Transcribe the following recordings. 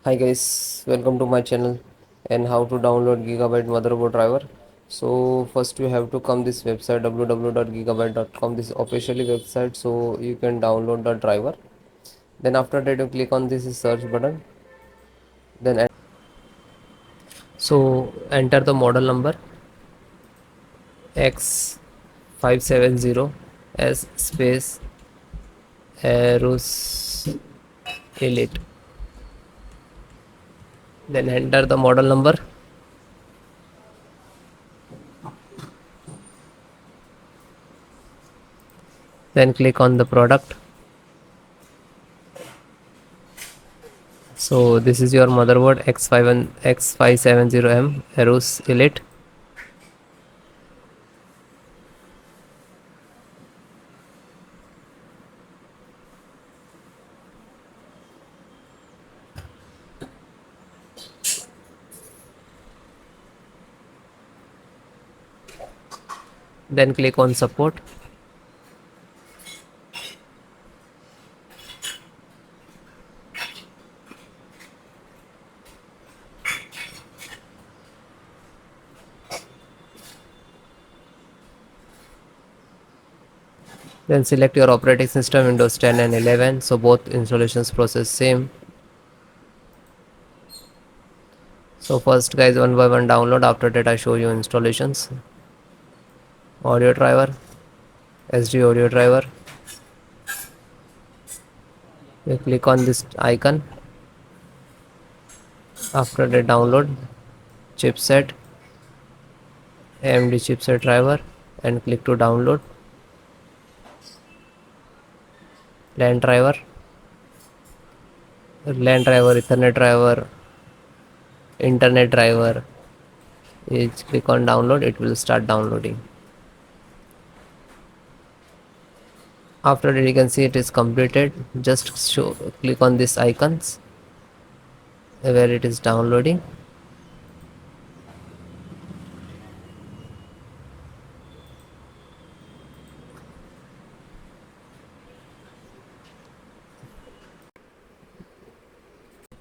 Hi guys, welcome to my channel and how to download Gigabyte motherboard driver. So first you have to come this website www.gigabyte.com, this officially website, so you can download the driver. Then after that you click on this search button. Then enter the model number X570S space AORUS Elite. Then enter the model number. Then click on the product. So this is your motherboard X570M AORUS Elite. Then click on support. Then select your operating system Windows 10 and 11, so both installations process same. So first guys, one by one download, after that I show you installations. Audio driver, SD audio driver. You click on this icon. After that download chipset, AMD chipset driver, and click to download. LAN driver, Ethernet driver, internet driver. Click on download, it will start downloading. After that you can see it is completed. Just click on these icons where it is downloading.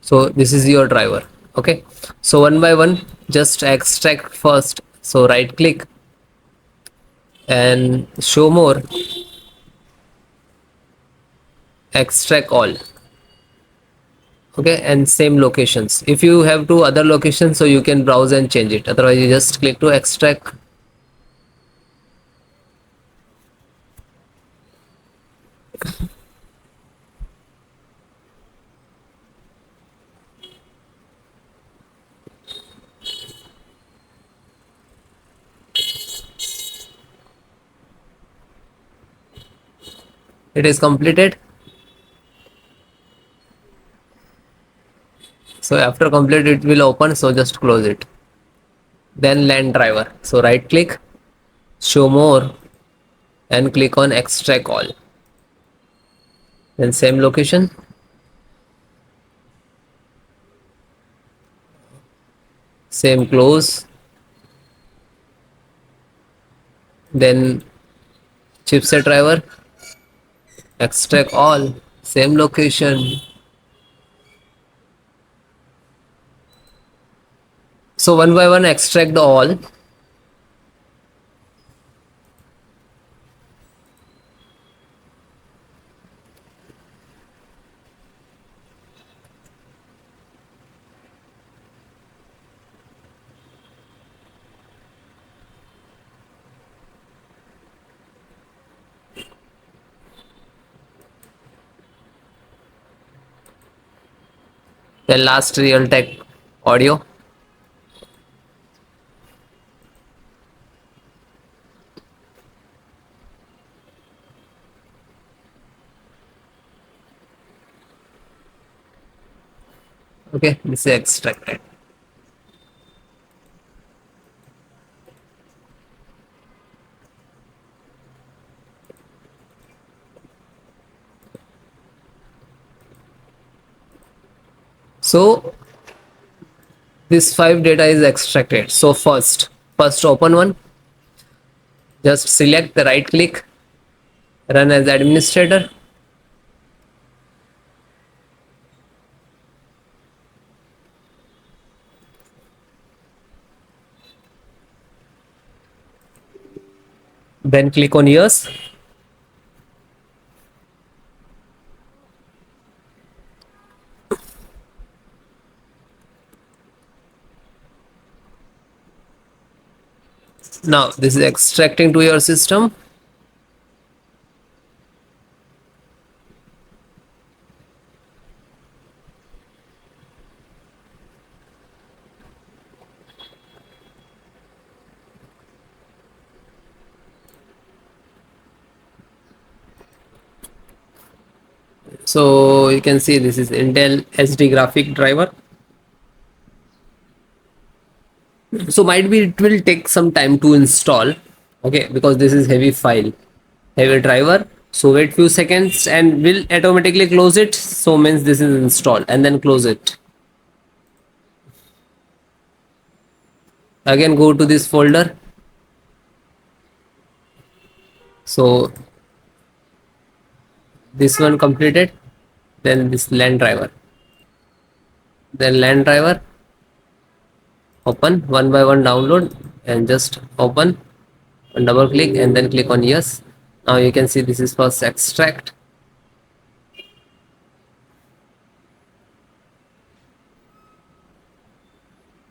So this is your driver. Okay, so one by one just extract first. So right click and show more, extract all. Okay, and same locations. If you have two other locations, so you can browse and change it, otherwise you just click to extract. It is completed. So after complete it will open, so just close it. Then LAN driver, so right click, show more, and click on extract all. Then same location, same close. Then chipset driver, extract all, same location. So one by one extract the all. Then last Realtek audio. Okay, this is extracted. So this 5 data is extracted. So first open one, just select the right click, run as administrator. Then click on yes. Now this is extracting to your system. So you can see this is Intel SD graphic driver. So might be it will take some time to install, okay, because this is heavy file, heavy driver. So wait few seconds and will automatically close it. So means this is installed, and then close it. Again go to this folder. So this one completed, then this LAN driver, then LAN driver, open one by one, download, and just open and double click and then click on yes. Now you can see this is first extract.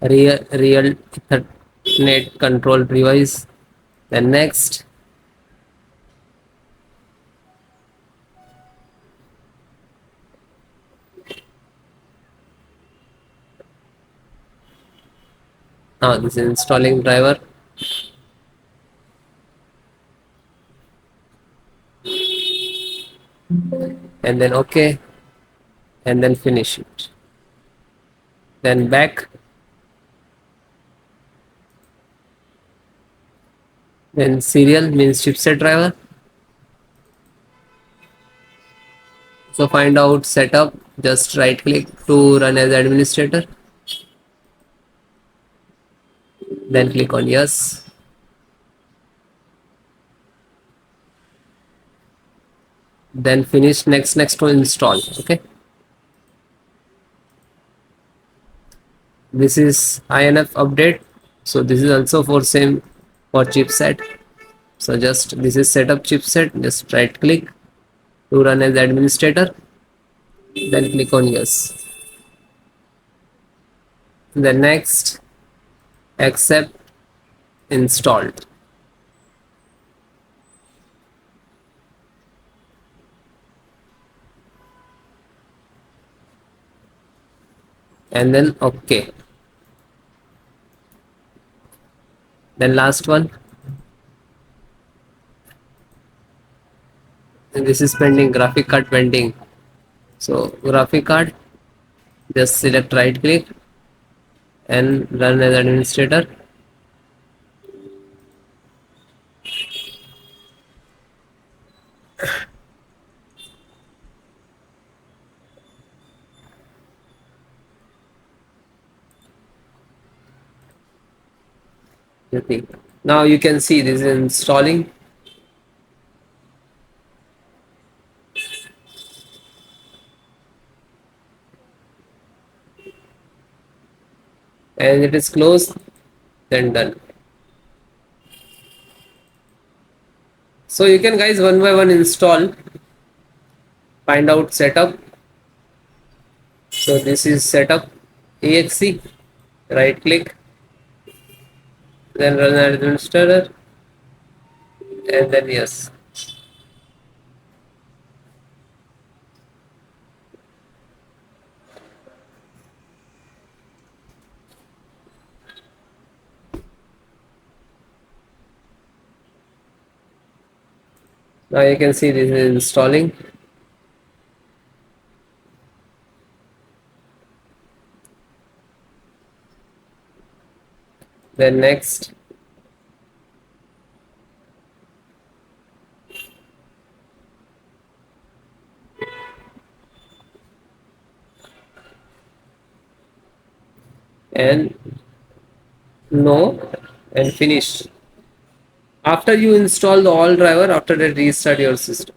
Real Ethernet control device. Then next. Now this is installing driver. And then okay, and then finish it. Then back. Then serial means chipset driver. So find out setup, just right click to run as administrator. Then click on yes. Then finish next to install. Okay. This is INF update. So this is also for same for chipset. So just this is setup chipset, just right click to run as administrator, then click on yes. Then next, accept, installed. And then okay. Then last one. And this is pending, graphic card pending. So graphic card, just select right click and run as administrator. Now you can see this is installing. And it is closed, then done. So you can guys one by one install, find out setup. So this is setup exe, right click, then run as administrator, and then yes. Now you can see this is installing. Then next. And no, and finish. After you install the all driver, after that restart your system.